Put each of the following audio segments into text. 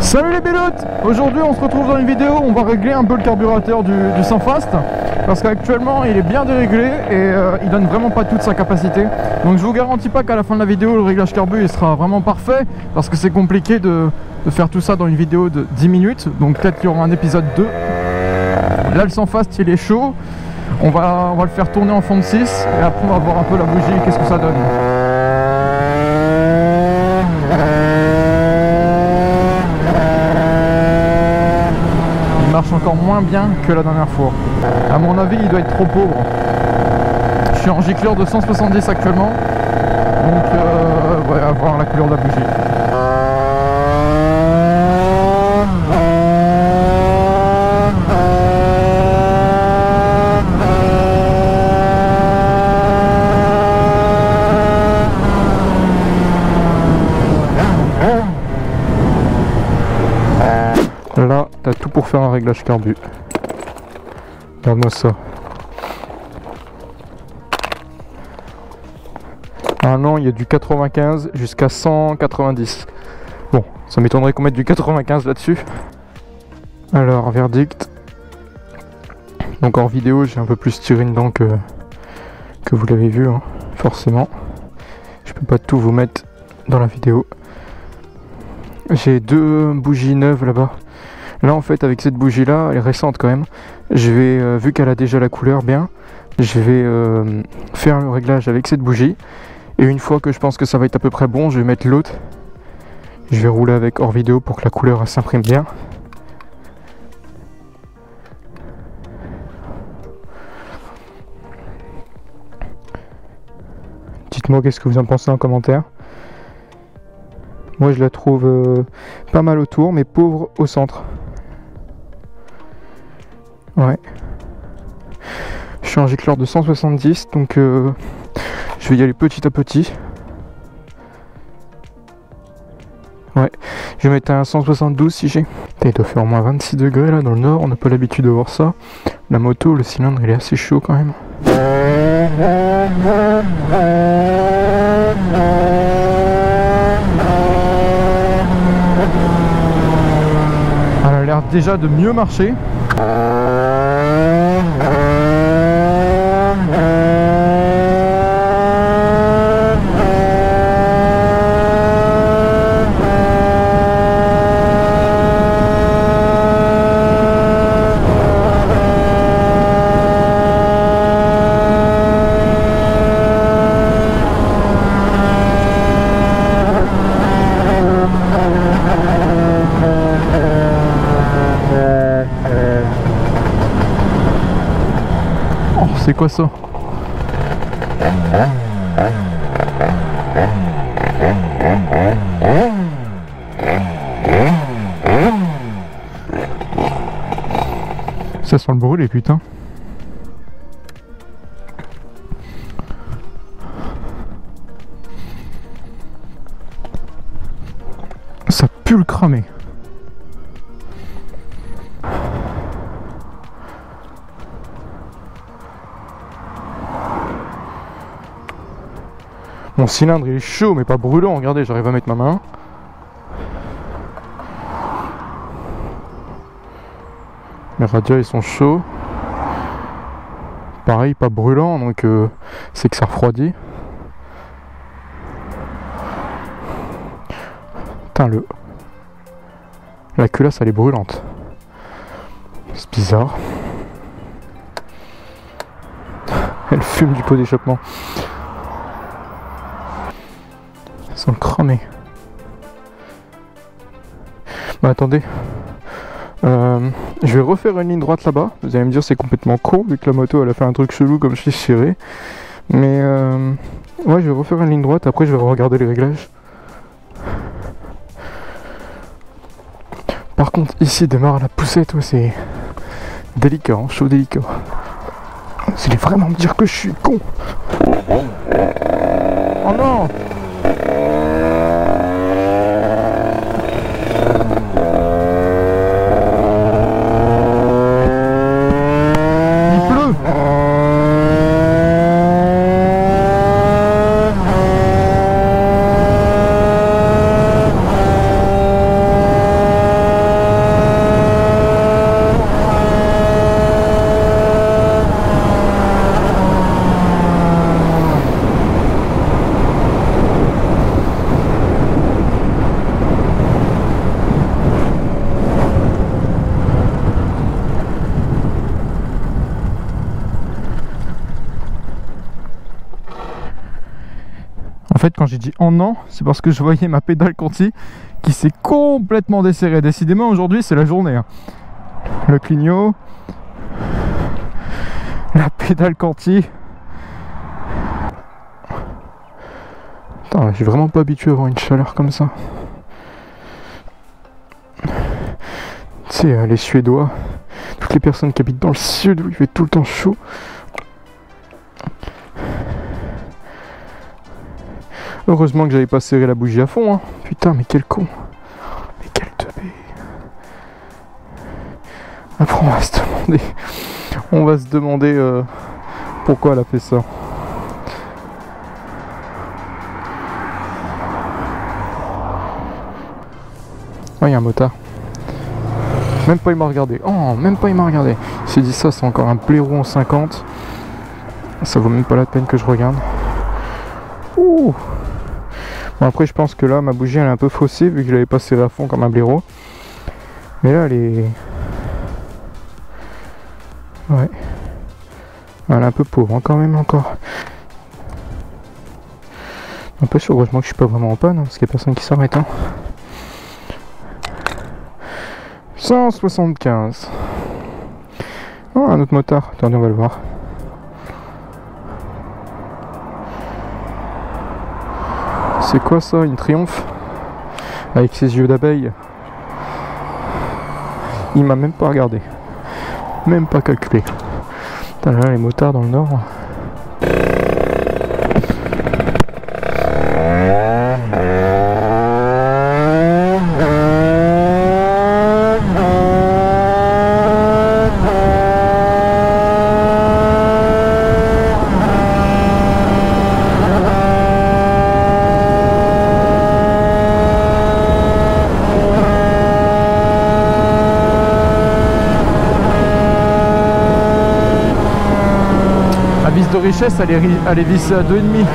Salut les pilotes! Aujourd'hui on se retrouve dans une vidéo où on va régler un peu le carburateur du Sunfast parce qu'actuellement il est bien déréglé et il donne vraiment pas toute sa capacité. Donc je vous garantis pas qu'à la fin de la vidéo le réglage carbu il sera vraiment parfait parce que c'est compliqué de faire tout ça dans une vidéo de 10 minutes. Donc peut-être qu'il y aura un épisode 2. Là le Sunfast il est chaud. On va le faire tourner en fond de 6 et après on va voir un peu la bougie, qu'est-ce que ça donne. Marche encore moins bien que la dernière fois. À mon avis, il doit être trop pauvre. Je suis en gicleur de 170 actuellement. Donc, on va voir la couleur de la bougie. Là, t'as tout pour faire un réglage carbu. Regarde-moi ça. Ah non, il y a du 95 jusqu'à 190. Bon, ça m'étonnerait qu'on mette du 95 là-dessus. Alors, verdict. Donc en vidéo, j'ai un peu plus tiré dedans que vous l'avez vu, hein, forcément. Je peux pas tout vous mettre dans la vidéo. J'ai deux bougies neuves là-bas. Là en fait avec cette bougie là, elle est récente quand même, je vais, vu qu'elle a déjà la couleur bien, je vais faire le réglage avec cette bougie. Et une fois que je pense que ça va être à peu près bon, je vais mettre l'autre. Je vais rouler avec hors vidéo pour que la couleur s'imprime bien. Dites-moi qu'est-ce que vous en pensez en commentaire. Moi je la trouve pas mal autour mais pauvre au centre. Ouais. Je suis en gicleur de 170 donc je vais y aller petit à petit. Ouais. Je vais mettre un 172 si j'ai. Il doit faire au moins 26 degrés là dans le nord, on n'a pas l'habitude de voir ça. La moto, le cylindre il est assez chaud quand même. Elle a l'air déjà de mieux marcher. C'est quoi ça? Ça sent le brûler, putain. Ça pue le cramer. Mon cylindre il est chaud mais pas brûlant, regardez, j'arrive à mettre ma main. Les radios ils sont chauds. Pareil, pas brûlant, donc c'est que ça refroidit. Putain, la culasse elle est brûlante. C'est bizarre. Elle fume du pot d'échappement. Sans le cramer. Bah attendez. Je vais refaire une ligne droite là-bas. Vous allez me dire c'est complètement con vu que la moto elle a fait un truc chelou comme je l'ai serré. Mais ouais, je vais refaire une ligne droite, après je vais regarder les réglages. Par contre ici démarre la poussette, ouais, c'est délicat, hein, chaud délicat. Vous allez vraiment me dire que je suis con. Oh non! fait, quand j'ai dit en an, c'est parce que je voyais ma pédale Conti qui s'est complètement desserrée. Décidément, aujourd'hui, c'est la journée. Hein. Le clignot, la pédale Conti. Putain, je suis vraiment pas habitué à avoir une chaleur comme ça. Tu sais, les Suédois, toutes les personnes qui habitent dans le sud où il fait tout le temps chaud. Heureusement que j'avais pas serré la bougie à fond, hein. Putain, mais quel con. Mais quel teubé. Après, on va se demander pourquoi elle a fait ça. Oh, il y a un motard. Même pas il m'a regardé. Oh, même pas il m'a regardé. Il s'est dit ça, c'est encore un blaireau en 50. Ça vaut même pas la peine que je regarde. Ouh. Bon, après, je pense que là, ma bougie, elle est un peu faussée vu que je l'avais pas serré à fond comme un blaireau. Mais là, elle est... Ouais. Elle est un peu pauvre, hein, quand même, encore. N'empêche, heureusement que je suis pas vraiment en panne, hein, parce qu'il n'y a personne qui s'arrête. Hein. 175. Oh, un autre motard. Attendez, on va le voir. C'est quoi ça, une Triomphe? Avec ses yeux d'abeille. Il m'a même pas regardé. Même pas calculé. Putain, là, les motards dans le nord. De richesse, elle est vissée à 2,5.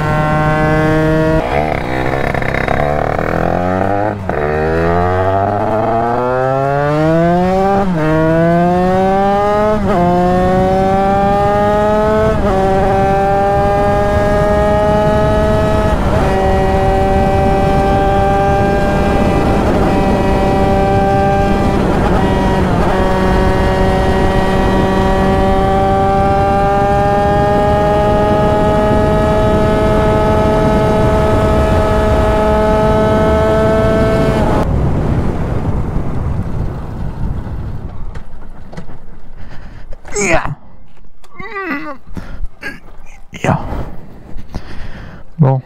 Bon,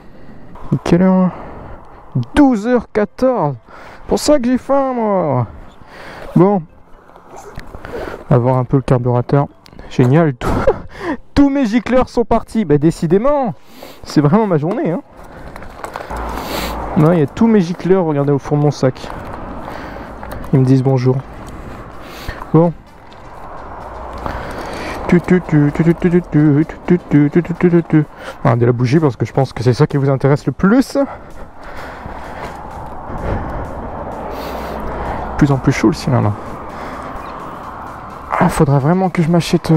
quelle heure? 12h14. Pour ça que j'ai faim, moi. Bon, on va voir un peu le carburateur. Génial. Tous mes gicleurs sont partis. Bah décidément, c'est vraiment ma journée. Hein. Il y a tous mes gicleurs. Regardez au fond de mon sac. Ils me disent bonjour. Bon. Regardez la bougie parce que je pense que c'est ça qui vous intéresse le plus. De plus en plus chaud le cylindre. Ah, faudrait vraiment que je m'achète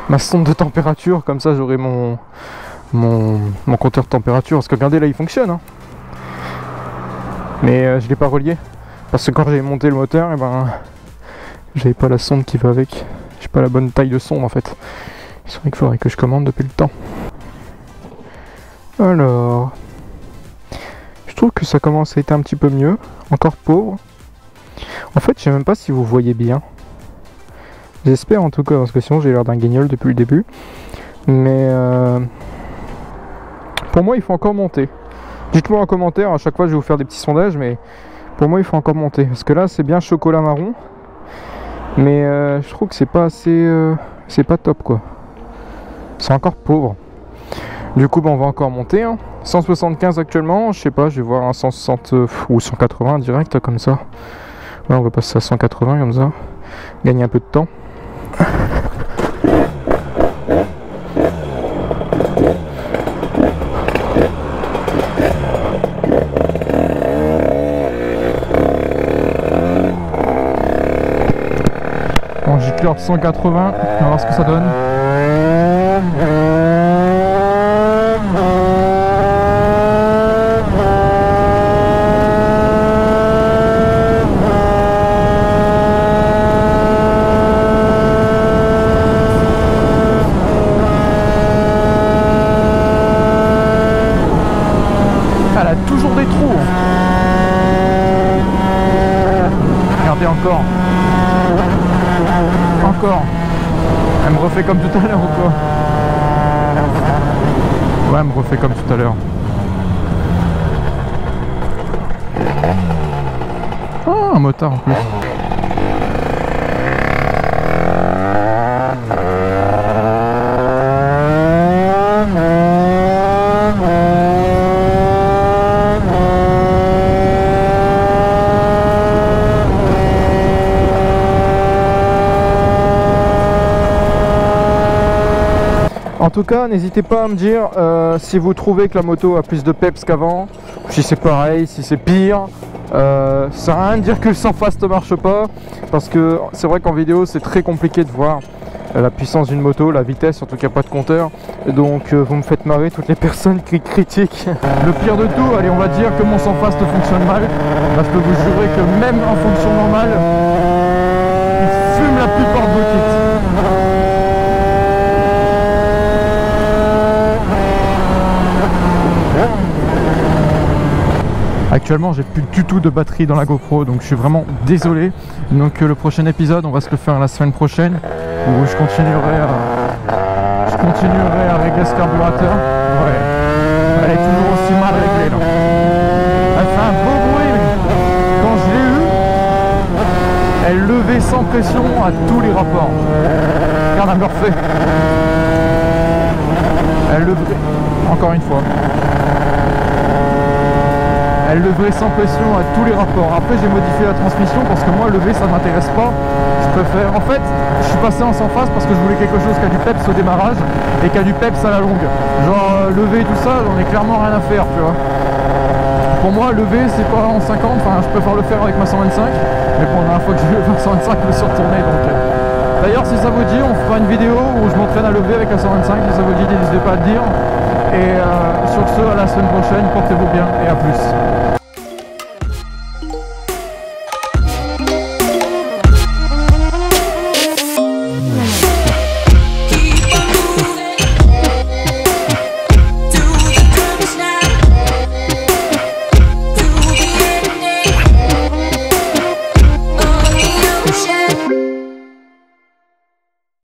ma sonde de température, comme ça j'aurai mon compteur de température. Parce que regardez là il fonctionne. Hein. Mais je l'ai pas relié. Parce que quand j'ai monté le moteur, et ben j'avais pas la sonde qui va avec. J'ai pas la bonne taille de sonde en fait. C'est vrai qu'il faudrait que je commande depuis le temps. Alors, je trouve que ça commence à être un petit peu mieux. Encore pauvre. En fait, je sais même pas si vous voyez bien. J'espère en tout cas, parce que sinon j'ai l'air d'un guignol depuis le début. Mais pour moi, il faut encore monter. Dites-moi en commentaire, à chaque fois je vais vous faire des petits sondages, mais pour moi il faut encore monter. Parce que là c'est bien chocolat marron. Mais je trouve que c'est pas assez... c'est pas top quoi. C'est encore pauvre. Du coup, on va encore monter. Hein. 175 actuellement, je sais pas, je vais voir un 160 ou 180 direct comme ça. Ouais, on va passer à 180 comme ça. Gagner un peu de temps. Bon, j'ai clear 180, on va voir ce que ça donne. Regardez encore. Encore. Elle me refait comme tout à l'heure ou quoi? Ouais, elle me refait comme tout à l'heure. Oh, un motard en plus. En tout cas, n'hésitez pas à me dire si vous trouvez que la moto a plus de peps qu'avant, si c'est pareil, si c'est pire. Ça sert à rien de dire que le sans fast ne marche pas, parce que c'est vrai qu'en vidéo c'est très compliqué de voir la puissance d'une moto, la vitesse, surtout qu'il n'y a pas de compteur. Donc vous me faites marrer toutes les personnes qui critiquent. Le pire de tout, allez, on va dire que mon sans fast fonctionne mal. Là, je peux vous jurer que même en fonction normale, il fume la plupart de vos kits. Actuellement j'ai plus du tout de batterie dans la GoPro, donc je suis vraiment désolé. Donc le prochain épisode on va se le faire la semaine prochaine, où je continuerai à régler ce carburateur. Ouais, elle est toujours aussi mal réglée là. Elle fait un beau bruit, mais quand je l'ai eu, elle levait sans pression à tous les rapports. Regarde, elle me refait. Elle levait, encore une fois. Elle levait sans pression à tous les rapports. Après j'ai modifié la transmission parce que moi lever ça m'intéresse pas. Je préfère. En fait je suis passé en sans phase parce que je voulais quelque chose qui a du peps au démarrage et qui a du peps à la longue. Genre lever tout ça, j'en ai clairement rien à faire, tu vois. Pour moi lever c'est pas en 50, enfin je préfère le faire avec ma 125. Mais pour la dernière fois que j'ai eu la 125 je me suis retourné donc. D'ailleurs si ça vous dit on fera une vidéo où je m'entraîne à lever avec la 125, si ça vous dit n'hésitez pas à le dire. Et sur ce à la semaine prochaine, portez-vous bien et à plus.